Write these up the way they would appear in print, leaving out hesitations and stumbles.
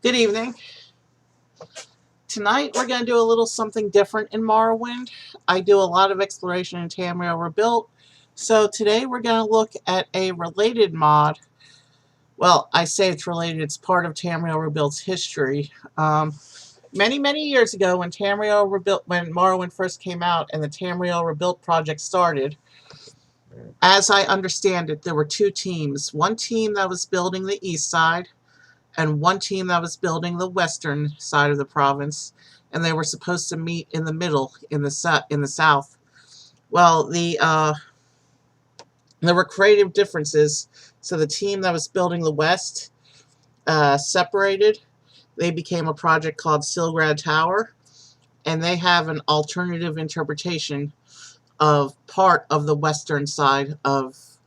Good evening. Tonight we're going to do a little something different in Morrowind. I do a lot of exploration in Tamriel Rebuilt, so today we're going to look at a related mod. Well, I say it's related, it's part of Tamriel Rebuilt's history. Many years ago when when Morrowind first came out and the Tamriel Rebuilt project started, as I understand it, there were two teams. One team that was building the east side, and one team that was building the western side of the province, and they were supposed to meet in the middle in the south. Well, there were creative differences, so the team that was building the west separated. They became a project called Silgrad Tower, and they have an alternative interpretation of part of the western side of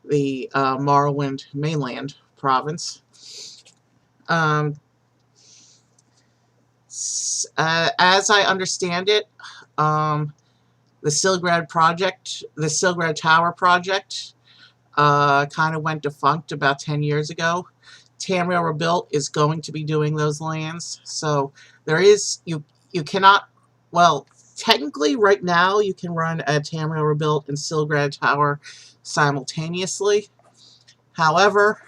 the Morrowind mainland province. As I understand it, the Silgrad Tower project, kind of went defunct about 10 years ago. Tamriel Rebuilt is going to be doing those lands, so there is you cannot. Well, technically, right now you can run a Tamriel Rebuilt and Silgrad Tower simultaneously. However,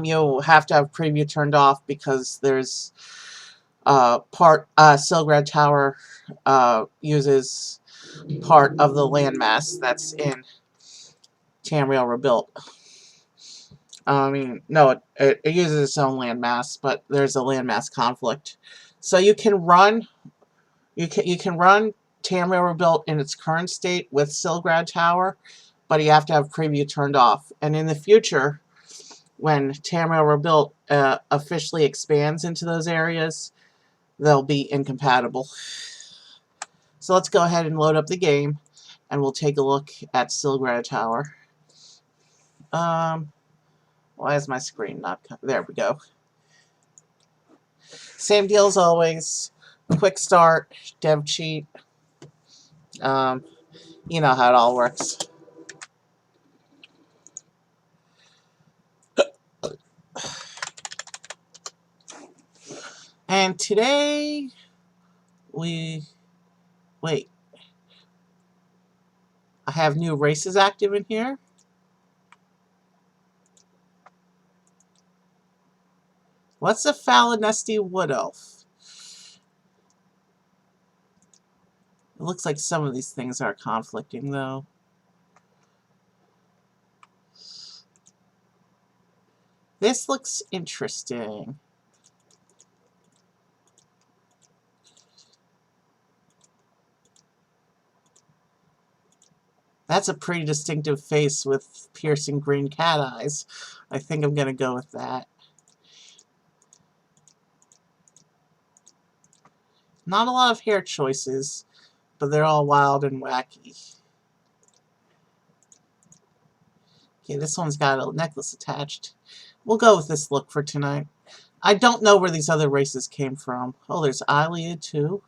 you'll have to have preview turned off because there's Silgrad Tower uses part of the landmass that's in Tamriel Rebuilt. I mean, no, it uses its own landmass, but there's a landmass conflict. So you can run Tamriel Rebuilt in its current state with Silgrad Tower, but you have to have preview turned off. And in the future, when Tamriel Rebuilt officially expands into those areas, they'll be incompatible. So let's go ahead and load up the game, and we'll take a look at Silgrad Tower. Why is my screen not... There we go. Same deal as always. Quick start, dev cheat. You know how it all works. And today, wait. I have new races active in here. What's a Falinesti Wood Elf? It looks like some of these things are conflicting, though. This looks interesting. That's a pretty distinctive face with piercing green cat eyes. I think I'm going to go with that. Not a lot of hair choices, but they're all wild and wacky. Okay, this one's got a necklace attached. We'll go with this look for tonight. I don't know where these other races came from. Oh, there's Iliad too.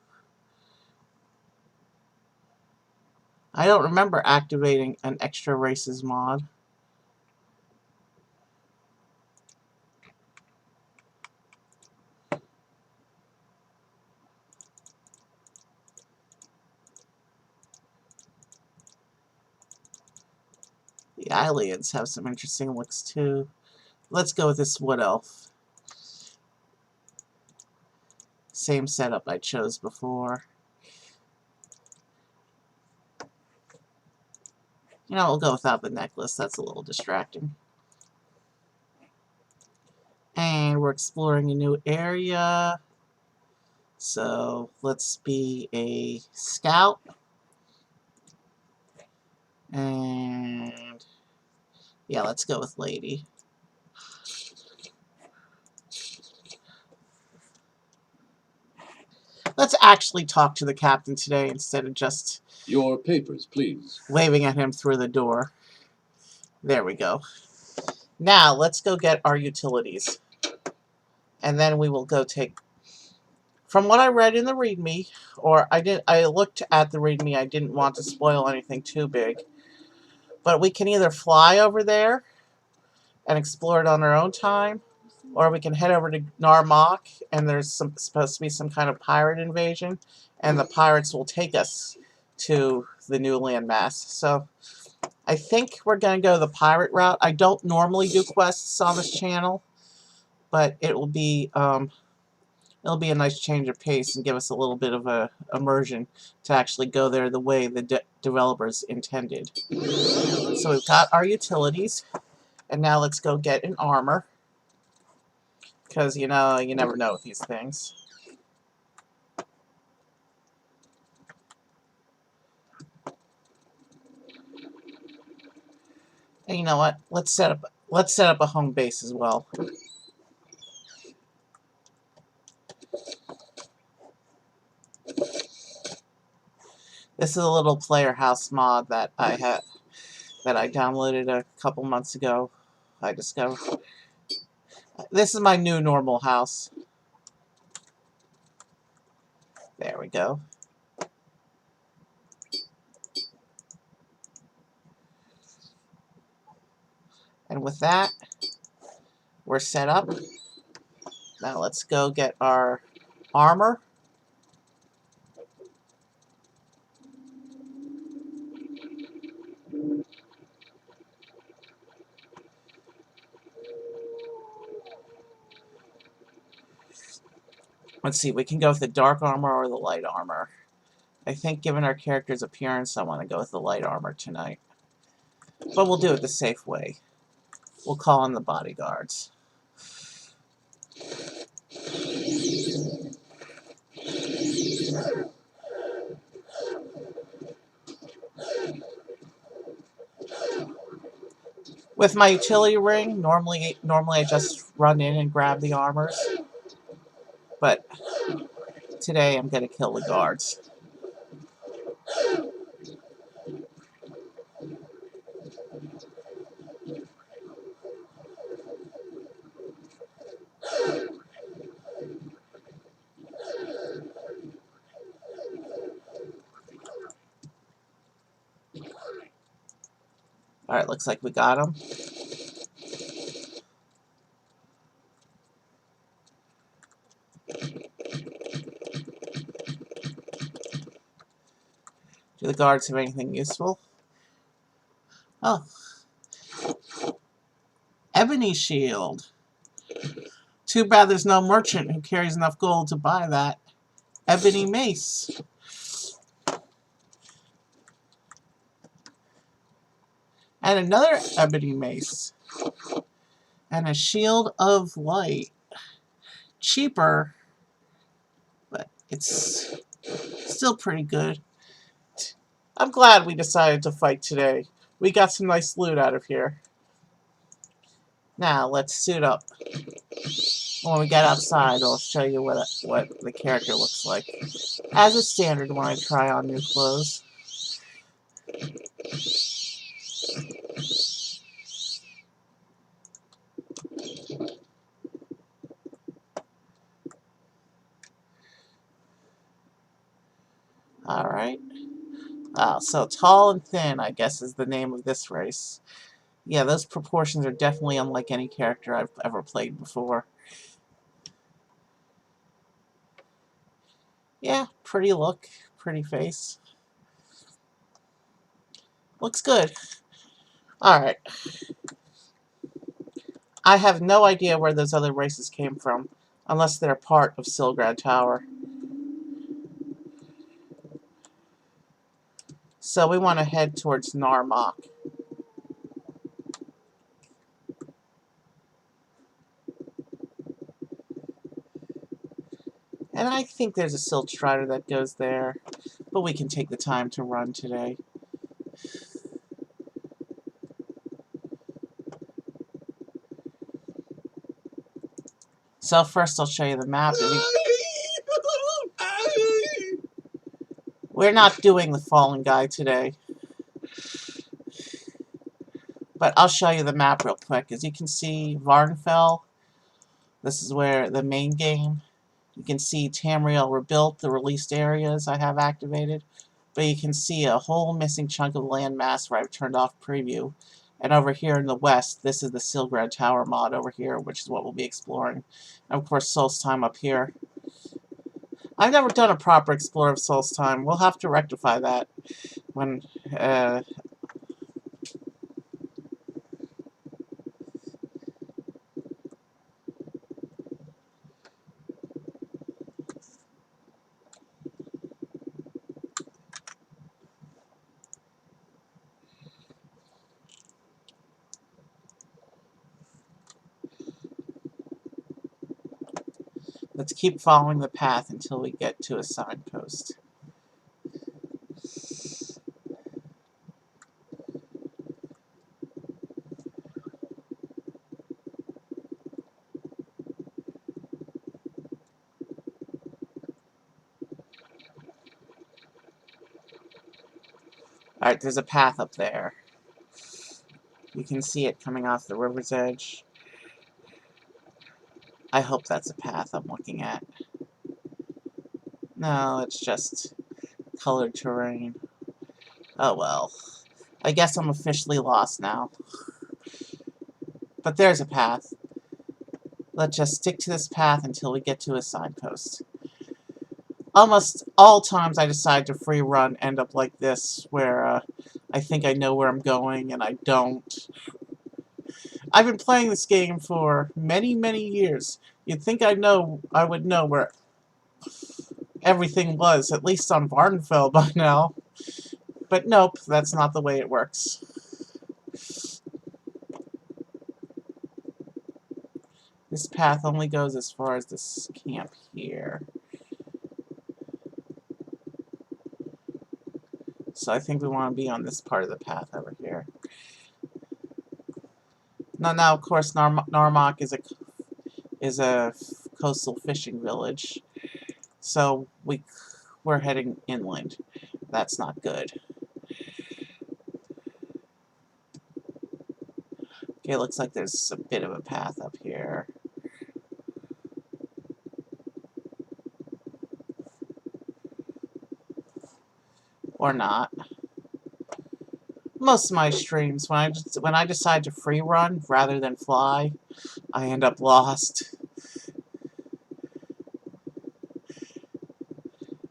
I don't remember activating an extra races mod. The Iliads have some interesting looks too. Let's go with this Wood Elf. Same setup I chose before. You know, we'll go without the necklace. That's a little distracting. And we're exploring a new area. So let's be a scout. And yeah, let's go with lady. Let's actually talk to the captain today instead of just... Your papers, please. Waving at him through the door. There we go. Now, let's go get our utilities. And then we will go take... From what I read in the README, or I looked at the README, I didn't want to spoil anything too big. But we can either fly over there and explore it on our own time, Or we can head over to Narmak, and there's supposed to be some kind of pirate invasion, and the pirates will take us to the new landmass. So I think we're going to go the pirate route. I don't normally do quests on this channel, but it'll be a nice change of pace and give us a little bit of a immersion to actually go there the way the developers intended. So we've got our utilities, and now let's go get an armor, because you never know with these things. And you know what? Let's set up a home base as well. This is a little player house mod that I downloaded a couple months ago. I discovered this is my new normal house. There we go. And with that, we're set up. Now let's go get our armor. Let's see, we can go with the dark armor or the light armor. I think given our character's appearance, I want to go with the light armor tonight. But we'll do it the safe way. We'll call in the bodyguards. With my utility ring, normally I just run in and grab the armors. But today I'm going to kill the guards. Alright, looks like we got him. Do the guards have anything useful? Oh. Ebony shield. Too bad there's no merchant who carries enough gold to buy that. Ebony mace. And another ebony mace. And a shield of light. Cheaper, but it's still pretty good. I'm glad we decided to fight today. We got some nice loot out of here. Now, let's suit up. When we get outside, I'll show you what the character looks like. As a standard when I try on new clothes. Alright. So tall and thin, I guess, is the name of this race. Yeah, those proportions are definitely unlike any character I've ever played before. Yeah, pretty look, pretty face. Looks good. Alright. I have no idea where those other races came from, unless they're part of Silgrad Tower. So we want to head towards Narmak. And I think there's a Silt Strider that goes there, but we can take the time to run today. So first I'll show you the map. We're not doing the Fallen Guy today. But I'll show you the map real quick. As you can see, Varnfell. This is where the main game. You can see Tamriel rebuilt, the released areas I have activated. But you can see a whole missing chunk of landmass where I've turned off preview. And over here in the west, this is the Silgrad Tower mod over here, which is what we'll be exploring. And of course, Solstheim up here. I've never done a proper explore of Solstheim. We'll have to rectify that when... let's keep following the path until we get to a signpost. Alright, there's a path up there. You can see it coming off the river's edge. I hope that's a path I'm looking at. No, it's just colored terrain. Oh well. I guess I'm officially lost now. But there's a path. Let's just stick to this path until we get to a signpost. Almost all times I decide to free run end up like this, where I think I know where I'm going and I don't. I've been playing this game for many, many years. You'd think I would know where everything was, at least on Vardenfell by now. But nope, that's not the way it works. This path only goes as far as this camp here. So I think we want to be on this part of the path over here. Now of course, Narmak is a coastal fishing village. So we're heading inland. That's not good. Okay, it looks like there's a bit of a path up here. Or not. Most of my streams, when I decide to free run rather than fly, I end up lost.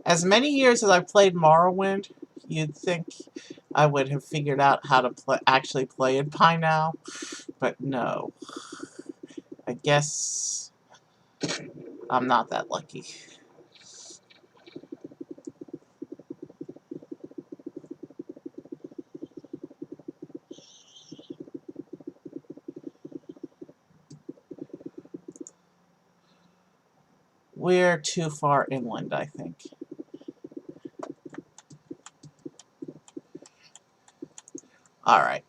As many years as I've played Morrowind, you'd think I would have figured out how to actually play it by now, but no. I guess I'm not that lucky. We're too far inland, I think. Alright.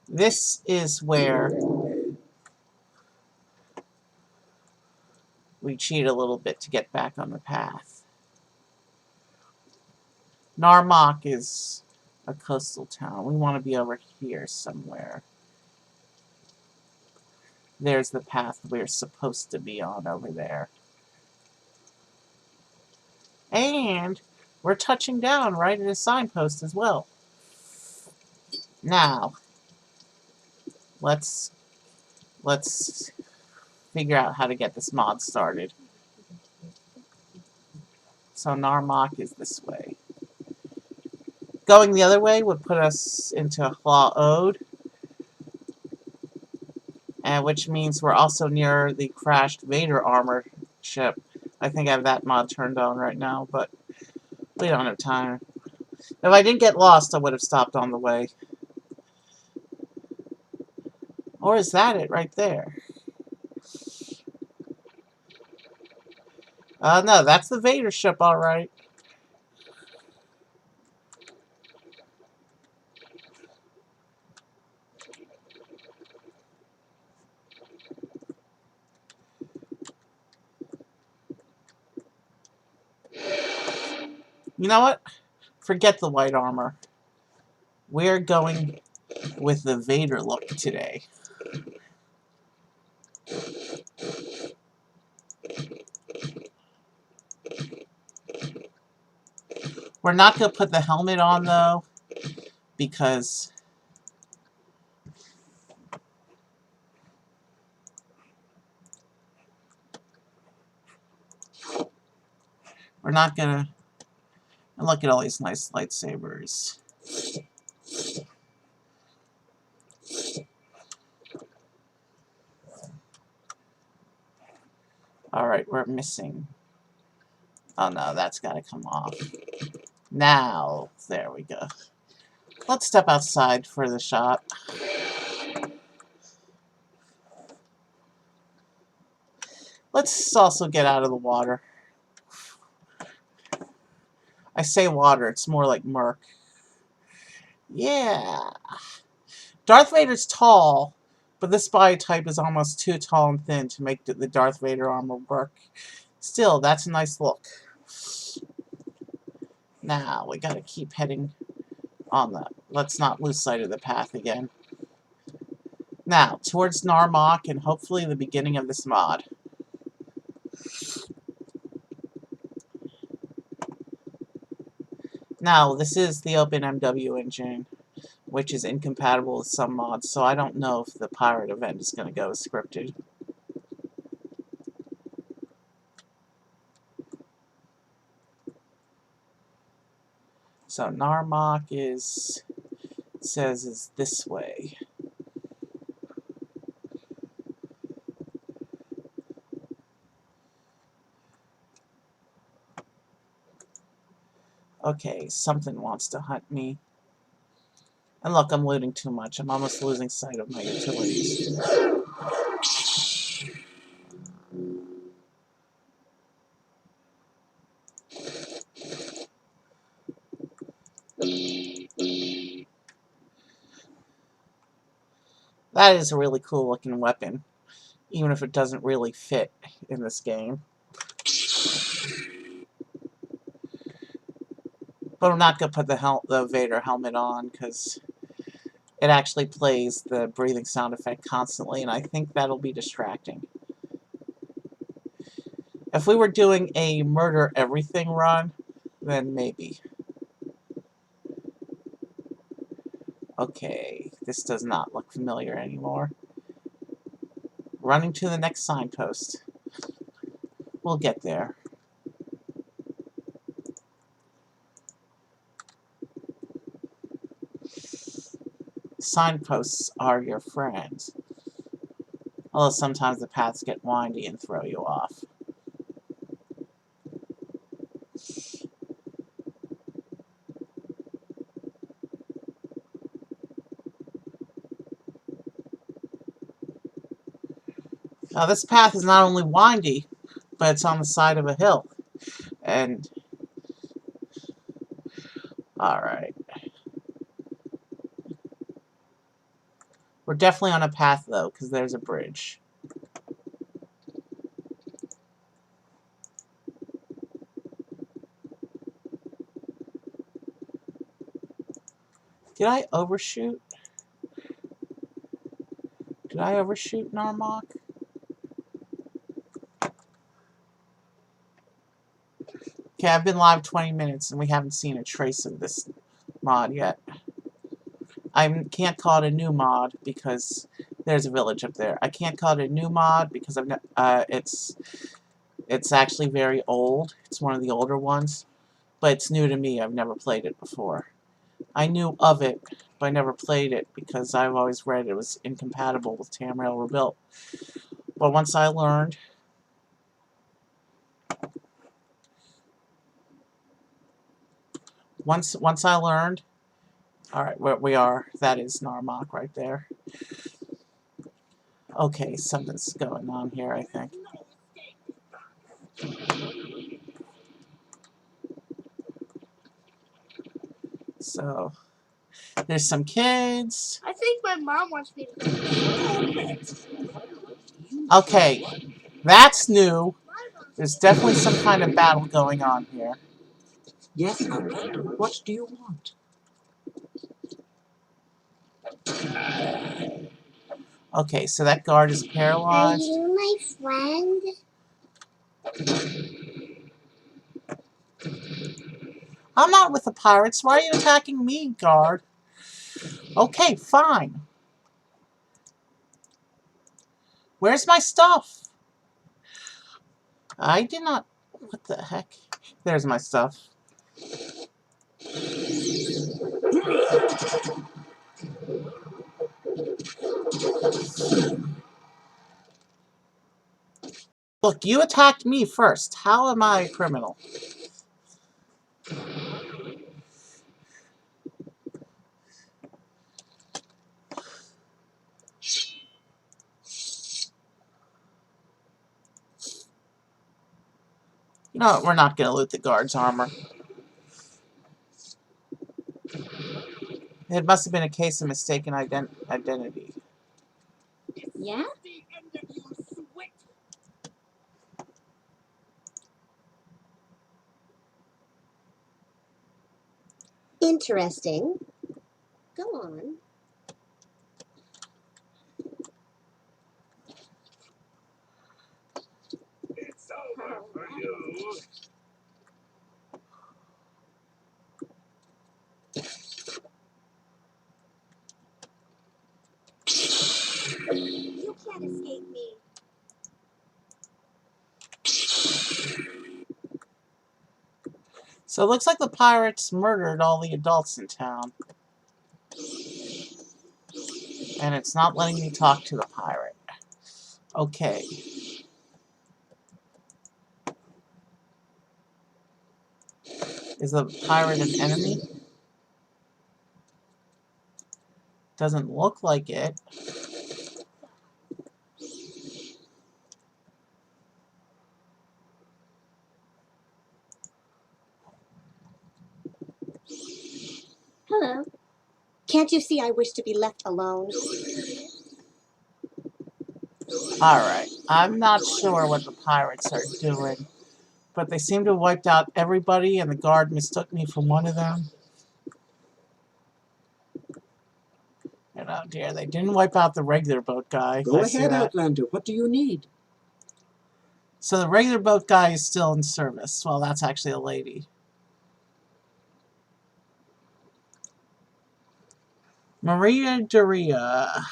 This is where we cheat a little bit to get back on the path. Narmak is a coastal town. We want to be over here somewhere. There's the path we're supposed to be on over there. And we're touching down right at a signpost as well. Now, let's figure out how to get this mod started. So Narmak is this way. Going the other way would put us into Hla Ode, and which means we're also near the crashed Vader armor ship. I think I have that mod turned on right now, but we don't have time. If I didn't get lost, I would have stopped on the way. Or is that it right there? No, that's the Vader ship, alright. You know what? Forget the white armor. We're going with the Vader look today. We're not going to put the helmet on, though, because we're not going to... And look at all these nice lightsabers. Alright, we're missing... Oh no, that's got to come off. Now, there we go. Let's step outside for the shot. Let's also get out of the water. I say water, it's more like murk. Yeah. Darth Vader's tall, but this body type is almost too tall and thin to make the Darth Vader armor work. Still, that's a nice look. Now, we gotta keep heading on the... Let's not lose sight of the path again. Now, towards Narmak and hopefully the beginning of this mod. Now, this is the OpenMW engine, which is incompatible with some mods, so I don't know if the pirate event is going to go as scripted. So Narmak is, it says, is this way. Okay, something wants to hunt me. And look, I'm looting too much. I'm almost losing sight of my utilities. That is a really cool looking weapon, even if it doesn't really fit in this game. But I'm not going to put the Vader helmet on, because it actually plays the breathing sound effect constantly, and I think that'll be distracting. If we were doing a murder everything run, then maybe. Okay, this does not look familiar anymore. Running to the next signpost. We'll get there. Signposts are your friends. Although sometimes the paths get windy and throw you off. Now this path is not only windy, but it's on the side of a hill. And... Alright. We're definitely on a path, though, because there's a bridge. Did I overshoot? Did I overshoot Narmak? Okay, I've been live 20 minutes and we haven't seen a trace of this mod yet. I can't call it a new mod because there's a village up there. I can't call it a new mod because it's actually very old. It's one of the older ones, but it's new to me. I've never played it before. I knew of it, but I never played it because I've always read it was incompatible with Tamriel Rebuilt. But once I learned, once I learned, all right, where we are, that is Narmak right there. Okay, something's going on here, I think. So, there's some kids. I think my mom wants me to. Okay, that's new. There's definitely some kind of battle going on here. Yes, Commander. What do you want? Okay, so that guard is Are paralyzed. you my friend? I'm not with the pirates. Why are you attacking me, guard? Okay, fine. Where's my stuff? I did not... What the heck? There's my stuff. Look, you attacked me first. How am I a criminal? You know what? We're not going to loot the guard's armor. It must have been a case of mistaken identity. Yeah? The end of you, sweet. Interesting. Go on. It's over for you. You can't escape me. So it looks like the pirates murdered all the adults in town. And it's not letting me talk to the pirate. Okay. Is the pirate an enemy? Doesn't look like it. Hello. Can't you see I wish to be left alone? Alright. I'm not sure what the pirates are doing. But they seem to have wiped out everybody, and the guard mistook me for one of them. And oh dear, they didn't wipe out the regular boat guy. Go I see ahead, that. Outlander. What do you need? So the regular boat guy is still in service. Well, that's actually a lady. Maria Doria.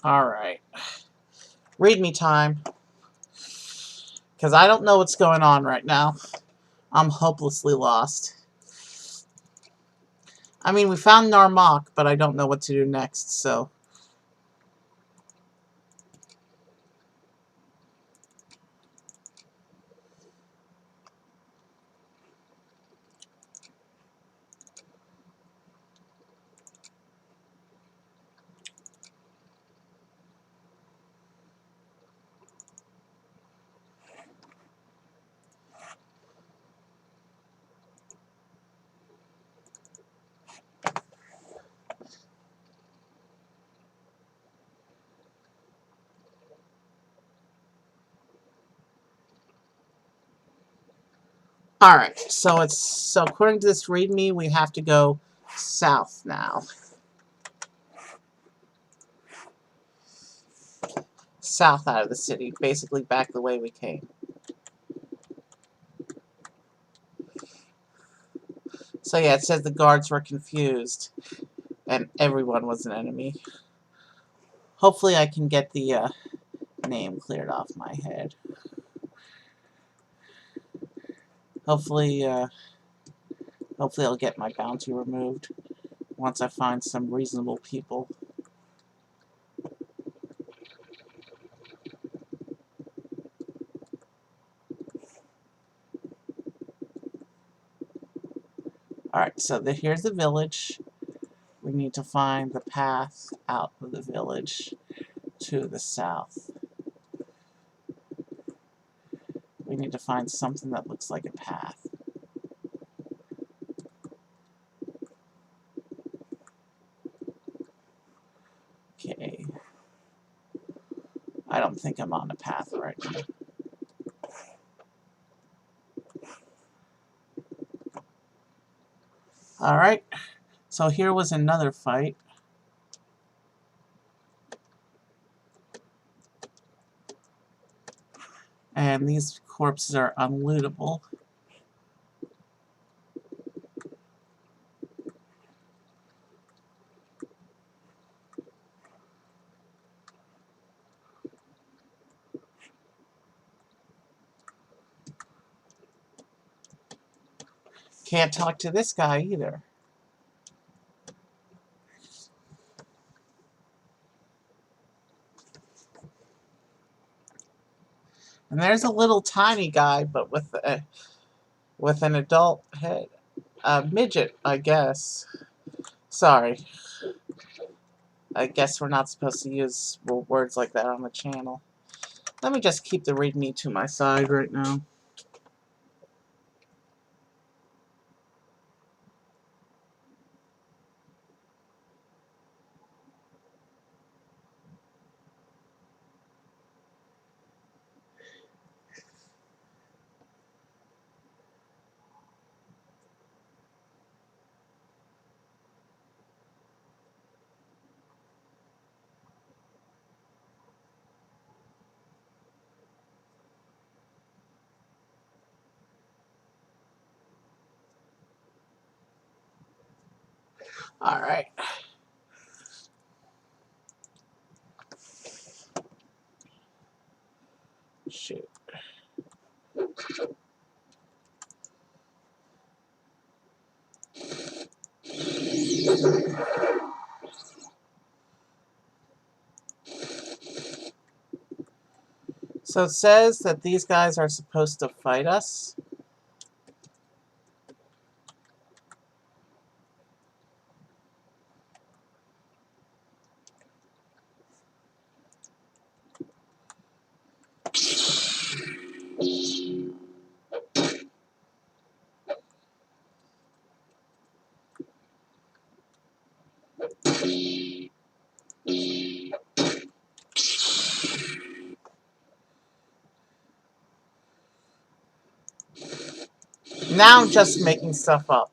Alright. Read me time. Because I don't know what's going on right now. I'm hopelessly lost. I mean, we found Narmak, but I don't know what to do next, so... Alright, so according to this readme, we have to go south now. South out of the city, basically back the way we came. So yeah, it says the guards were confused, and everyone was an enemy. Hopefully I can get the name cleared off my head. Hopefully I'll get my bounty removed once I find some reasonable people. Alright, so here's the village. We need to find the path out of the village to the south. We need to find something that looks like a path. Okay. I don't think I'm on a path right now. Alright, so here was another fight. and these corpses are unlootable. Can't talk to this guy either. And there's a little tiny guy, but with an adult head. A midget, I guess. Sorry. I guess we're not supposed to use words like that on the channel. Let me just keep the readme to my side right now. Alright. Shoot. So it says that these guys are supposed to fight us. Now I'm just making stuff up.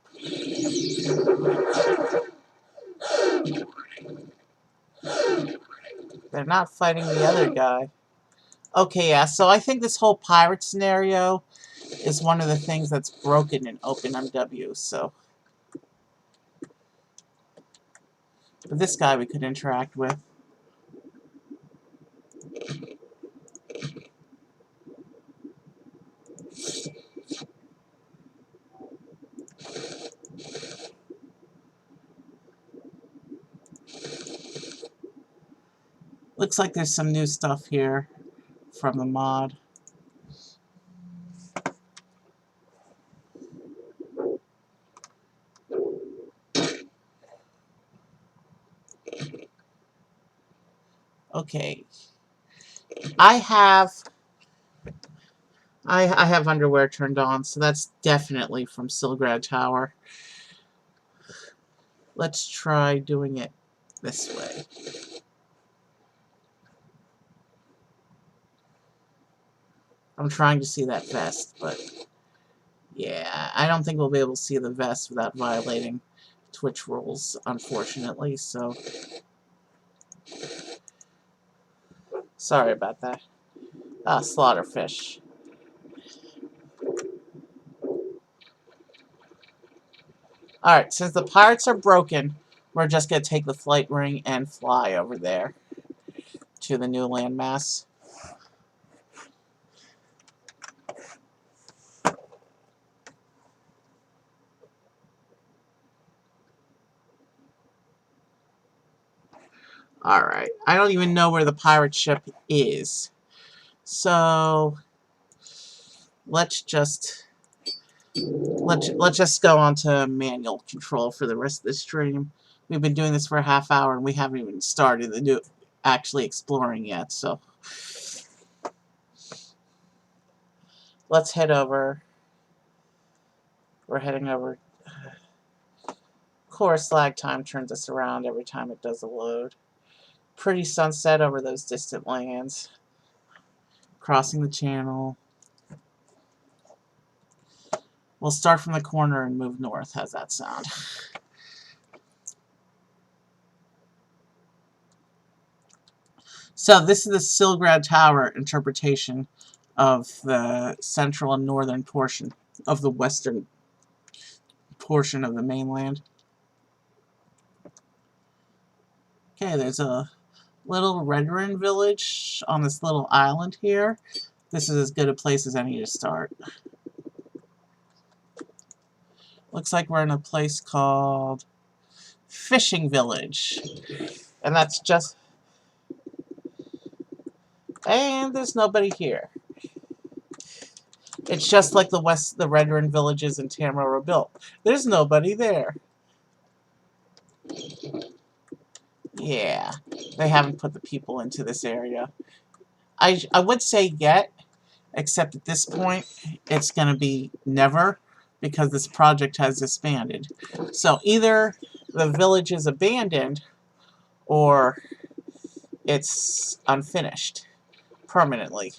They're not fighting the other guy. Okay, yeah, so I think this whole pirate scenario is one of the things that's broken in OpenMW, so. But this guy we could interact with. Looks like there's some new stuff here from the mod. Okay. I have underwear turned on, so that's definitely from Silgrad Tower. Let's try doing it this way. I'm trying to see that vest, but yeah, I don't think we'll be able to see the vest without violating Twitch rules, unfortunately, so sorry about that. Slaughterfish. Alright, since the pirates are broken, we're just going to take the flight ring and fly over there to the new landmass. Alright, I don't even know where the pirate ship is. So, let's just go on to manual control for the rest of the stream. We've been doing this for a half hour and we haven't even started actually exploring yet, so let's head over. We're heading over. Of course, lag time turns us around every time it does a load. Pretty sunset over those distant lands. Crossing the channel. We'll start from the corner and move north. How's that sound? So this is the Silgrad Tower interpretation of the central and northern portion of the western portion of the mainland. Okay, there's a little Redrun village on this little island here. This is as good a place as any to start. Looks like we're in a place called Fishing Village. And that's just... And there's nobody here. It's just like the Redrun villages in Tamriel were built. There's nobody there. Yeah, they haven't put the people into this area. I would say yet, except at this point, it's going to be never, because this project has disbanded. So either the village is abandoned, or it's unfinished permanently.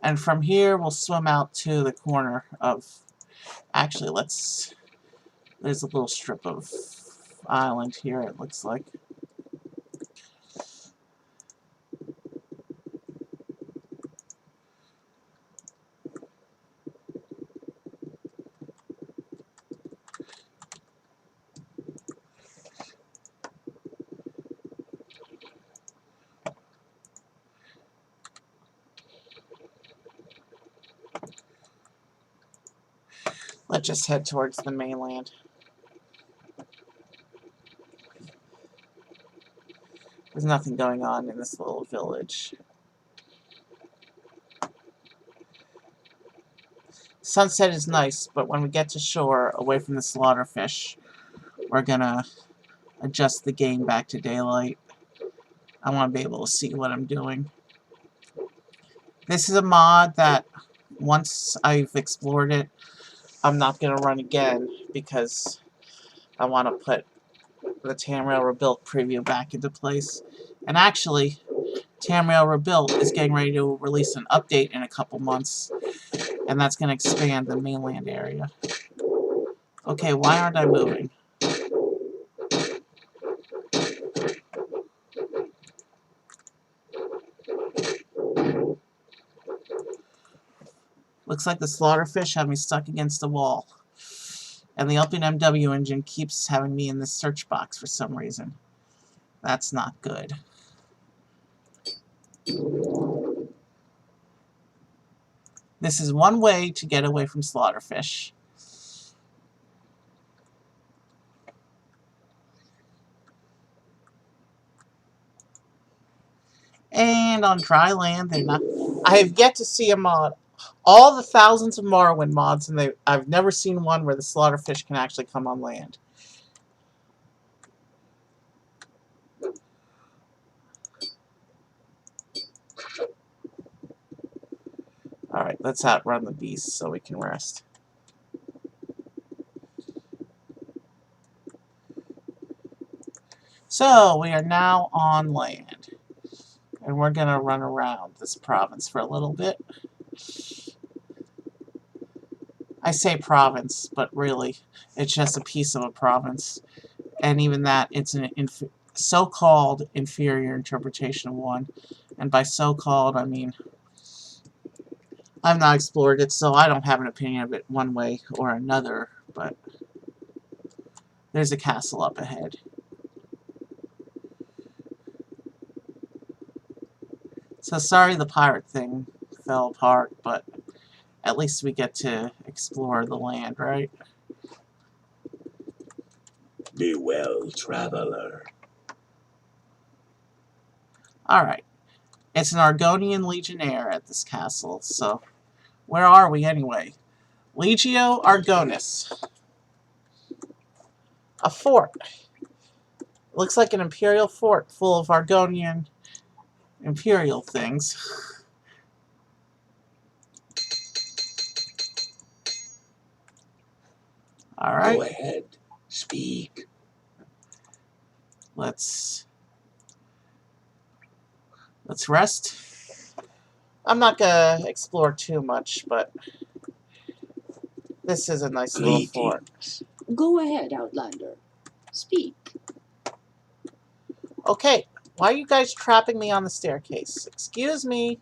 And from here, we'll swim out to the corner of... Actually, let's... There's a little strip of island here, it looks like. Let's just head towards the mainland. There's nothing going on in this little village. Sunset is nice, but when we get to shore, away from the slaughterfish, we're gonna adjust the game back to daylight. I want to be able to see what I'm doing. This is a mod that, once I've explored it, I'm not going to run again, because I want to put the Tamriel Rebuilt preview back into place. And actually, Tamriel Rebuilt is getting ready to release an update in a couple months, and that's going to expand the mainland area. Okay, why aren't I moving? Looks like the slaughterfish have me stuck against a wall. And the OpenMW engine keeps having me in this search box for some reason. That's not good. This is one way to get away from slaughterfish. And on dry land, they're not... I have yet to see a mod. All the thousands of Morrowind mods, and I've never seen one where the slaughterfish can actually come on land. Alright, let's outrun the beasts so we can rest. So, we are now on land. And we're going to run around this province for a little bit. I say province, but really, it's just a piece of a province. And even that, it's an so-called inferior interpretation of one. And by so-called, I mean, I've not explored it, so I don't have an opinion of it one way or another, but there's a castle up ahead. So sorry the pirate thing fell apart, but at least we get to explore the land, right? Be well, traveler. Alright. It's an Argonian legionnaire at this castle, so where are we anyway? Legio Argonis. A fort. Looks like an imperial fort full of Argonian imperial things. Alright. Go ahead. Speak. Let's rest. I'm not gonna explore too much, but this is a nice little fort. Go ahead, Outlander. Speak. Okay, why are you guys trapping me on the staircase? Excuse me.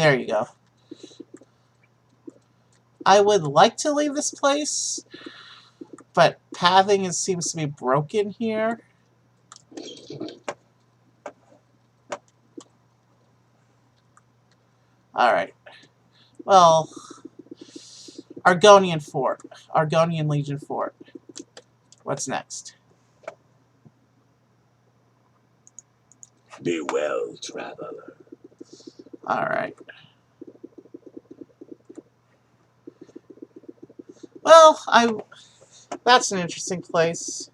There you go. I would like to leave this place, but pathing seems to be broken here. Alright. Well, Argonian Fort. Argonian Legion Fort. What's next? Be well, traveler. Alright. Well, that's an interesting place.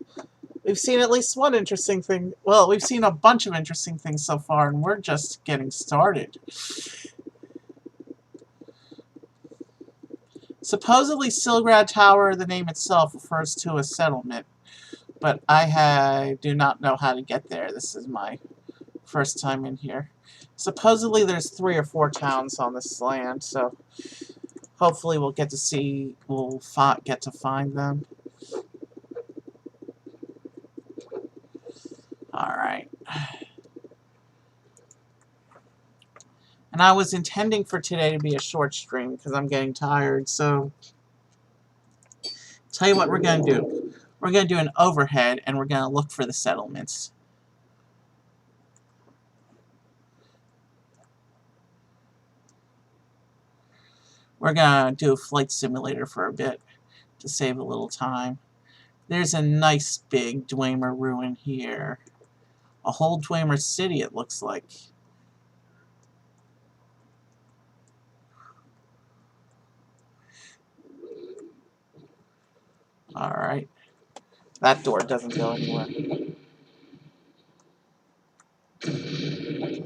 We've seen at least one interesting thing. Well, we've seen a bunch of interesting things so far, and we're just getting started. Supposedly, Silgrad Tower, the name itself, refers to a settlement, but I do not know how to get there. This is my first time in here. Supposedly, there's 3 or 4 towns on this land, so hopefully we'll get to find them. Alright. And I was intending for today to be a short stream because I'm getting tired, so tell you what we're going to do. We're going to do an overhead and we're going to look for the settlements. We're going to do a flight simulator for a bit to save a little time. There's a nice big Dwemer ruin here. A whole Dwemer city, it looks like. Alright. That door doesn't go anywhere.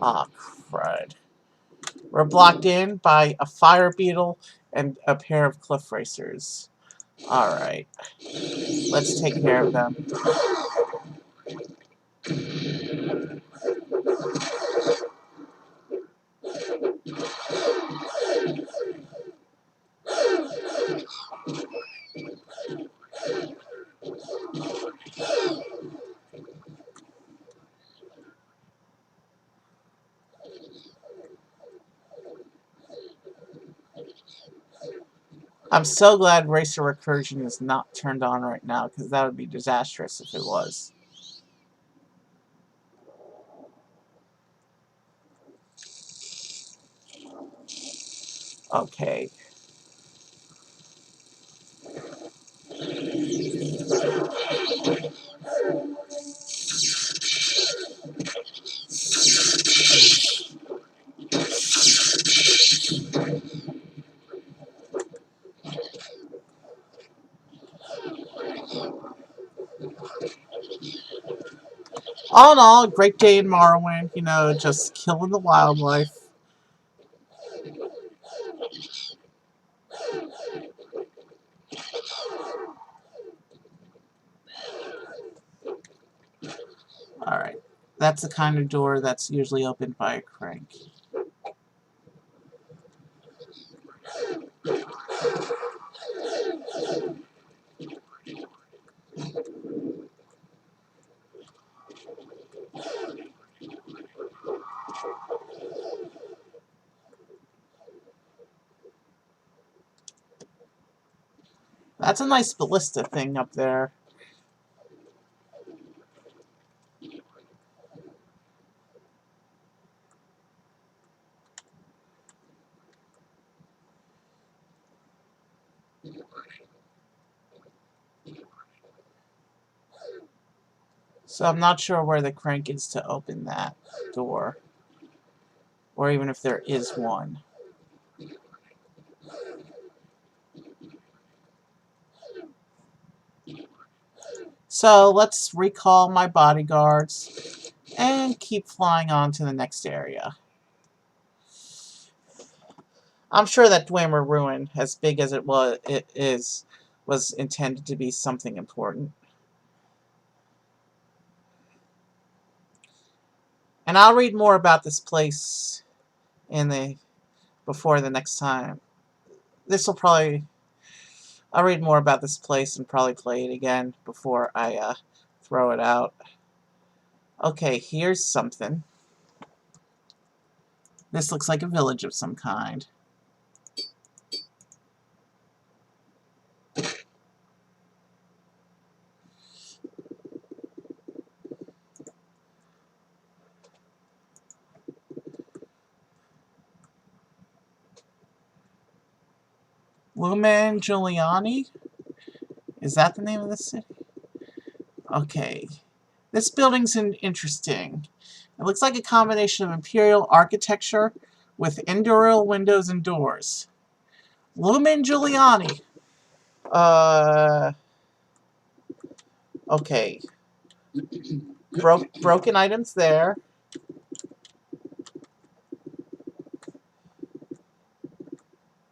Ah, crud. We're blocked in by a fire beetle and a pair of cliff racers. Alright. Let's take care of them. I'm so glad racer recursion is not turned on right now, because that would be disastrous if it was. Okay. All in all, a great day in Morrowind, you know, just killing the wildlife. Alright. That's the kind of door that's usually opened by a crank. That's a nice ballista thing up there. So I'm not sure where the crank is to open that door. Or even if there is one. So let's recall my bodyguards and keep flying on to the next area. I'm sure that Dwemer Ruin, as big as it was intended to be something important. And I'll read more about this place before the next time. I'll read more about this place and probably play it again before I throw it out. Okay, here's something. This looks like a village of some kind. Lumen Giuliani? Is that the name of the city? Okay. This building's interesting. It looks like a combination of imperial architecture with indoor windows and doors. Lumen Giuliani. Okay. Broken items there.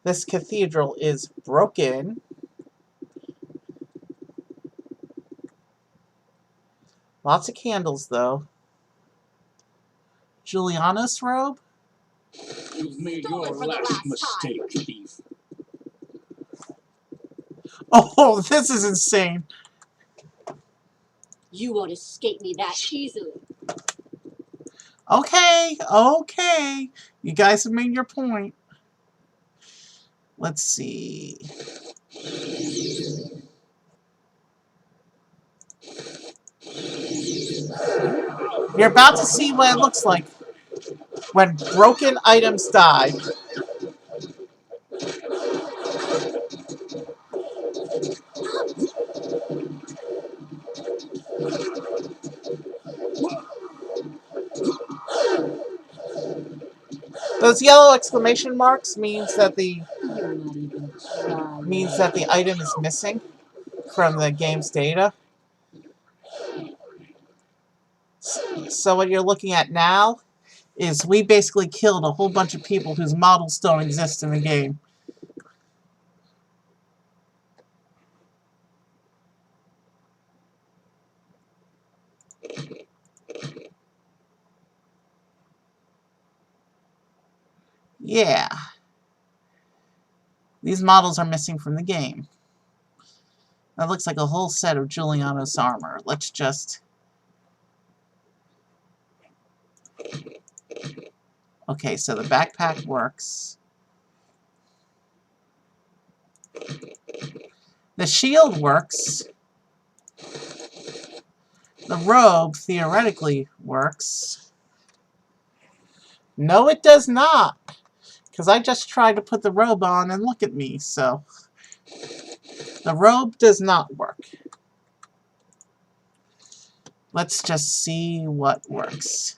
This cathedral is broken. Lots of candles, though. Juliana's robe? You've made Stole it your for the last last mistake, thief. Oh, this is insane. You won't escape me that easily. Okay, okay. You guys have made your point. Let's see. You're about to see what it looks like when broken items die. Those yellow exclamation marks means that the You're not even trying. item is missing from the game's data. So what you're looking at now is we basically killed a whole bunch of people whose models don't exist in the game. Yeah. These models are missing from the game. That looks like a whole set of Giuliano's armor. Let's just... Okay, so the backpack works. The shield works. The robe theoretically works. No, it does not. Because I just tried to put the robe on and look at me, so... The robe does not work. Let's just see what works.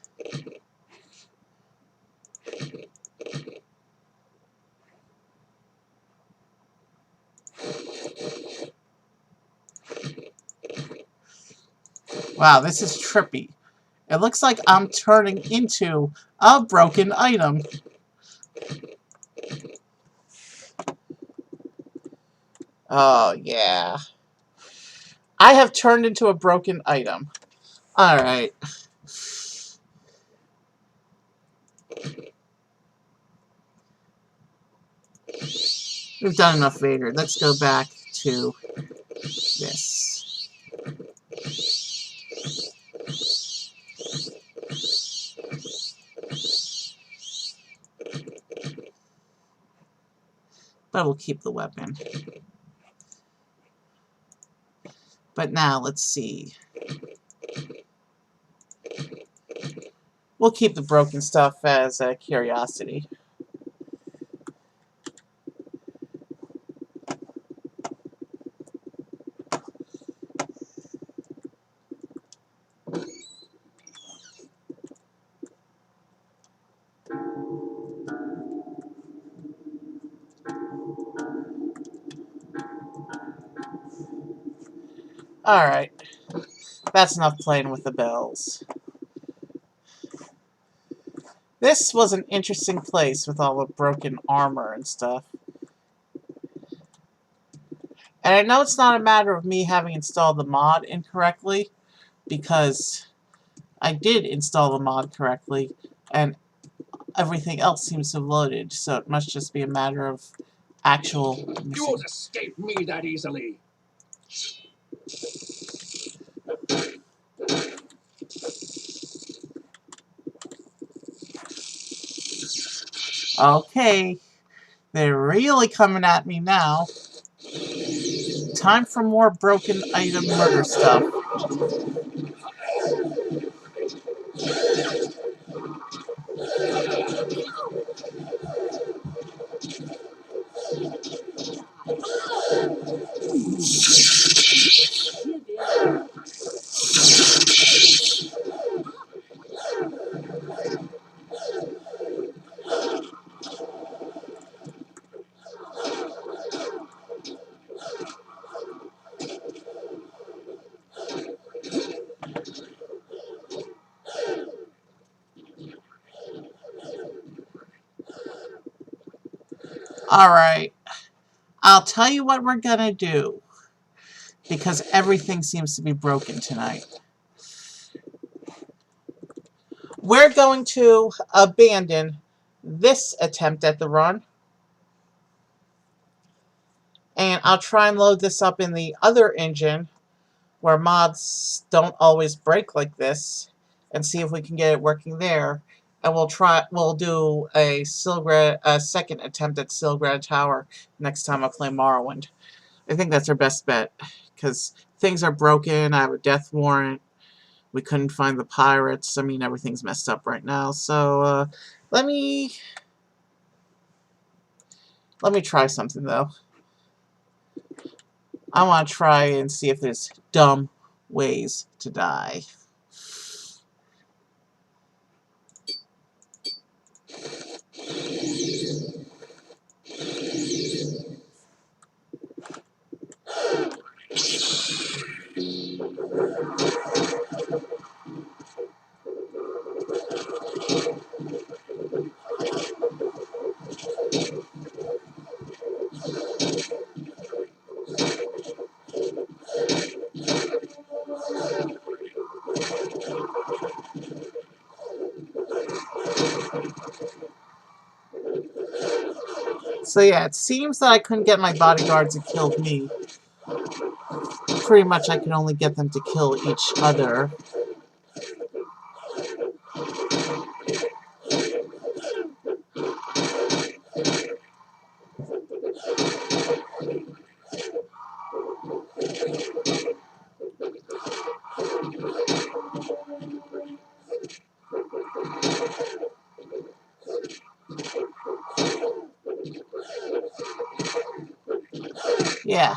Wow, this is trippy. It looks like I'm turning into a broken item. Oh, yeah. I have turned into a broken item. Alright. We've done enough Vader. Let's go back to this. But we'll keep the weapon. But now, let's see. We'll keep the broken stuff as a curiosity. Alright. That's enough playing with the bells. This was an interesting place with all the broken armor and stuff. And I know it's not a matter of me having installed the mod incorrectly, because I did install the mod correctly, and everything else seems to have loaded, so it must just be a matter of actual missing. You won't escape me that easily. Okay, they're really coming at me now. Time for more broken item murder stuff. Alright, I'll tell you what we're gonna do, because everything seems to be broken tonight. We're going to abandon this attempt at the run, and I'll try and load this up in the other engine where mods don't always break like this, and see if we can get it working there. And we'll do a second attempt at Silgrad Tower next time I play Morrowind. I think that's our best bet, because things are broken. I have a death warrant. We couldn't find the pirates. I mean, everything's messed up right now. So let me try something though. I want to try and see if there's dumb ways to die. So yeah, it seems that I couldn't get my bodyguards to kill me. Pretty much I could only get them to kill each other. Yeah.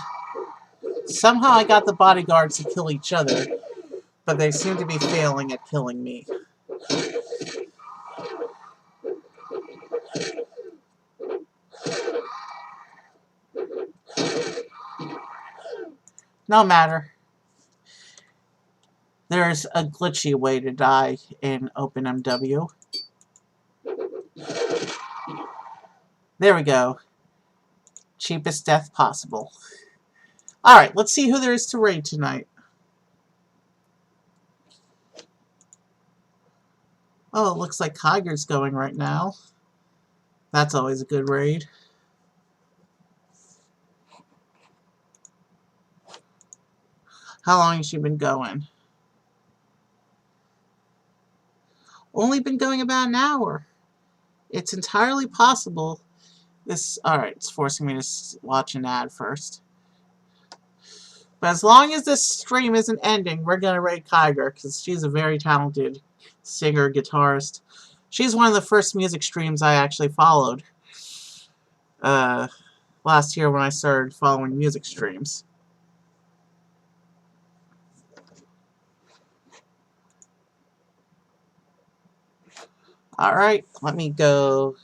Somehow I got the bodyguards to kill each other, but they seem to be failing at killing me. No matter. There's a glitchy way to die in OpenMW. There we go. Cheapest death possible. Alright, let's see who there is to raid tonight. Oh, it looks like Kyger's going right now. That's always a good raid. How long has she been going? Only been going about an hour. It's entirely possible. Alright, it's forcing me to watch an ad first. But as long as this stream isn't ending, we're going to raid Kyger, because she's a very talented singer, guitarist. She's one of the first music streams I actually followed. Last year when I started following music streams. Alright, let me go.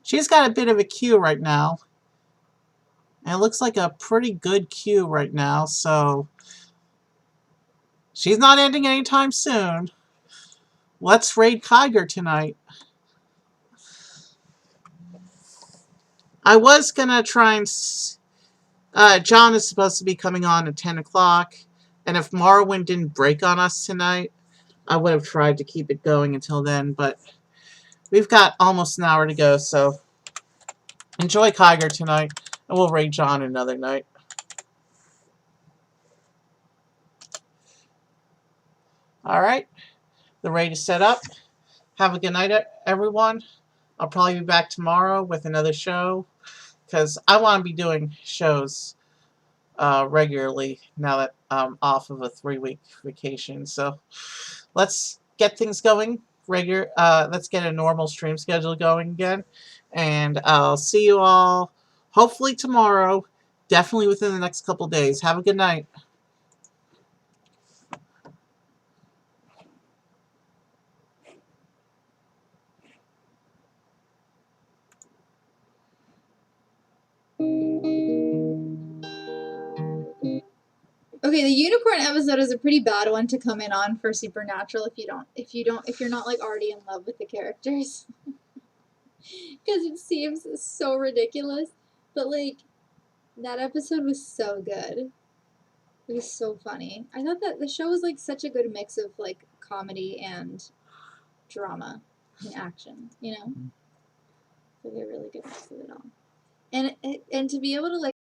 She's got a bit of a queue right now. And it looks like a pretty good queue right now, so she's not ending anytime soon. Let's raid Kyger tonight. I was gonna try and... John is supposed to be coming on at 10 o'clock, and if Morrowind didn't break on us tonight, I would have tried to keep it going until then, but we've got almost an hour to go, so enjoy Kyger tonight, and we'll raid John another night. All right, the raid is set up. Have a good night, everyone. I'll probably be back tomorrow with another show because I want to be doing shows regularly now that I'm off of a 3-week vacation. So let's get things going. Let's get a normal stream schedule going again, and I'll see you all hopefully tomorrow. Definitely within the next couple days. Have a good night. Okay, the unicorn episode is a pretty bad one to come in on for Supernatural if you're not like already in love with the characters. Because it seems so ridiculous. But like that episode was so good. It was so funny. I thought that the show was like such a good mix of like comedy and drama and action, you know? So they're really good mix of it all. And to be able to like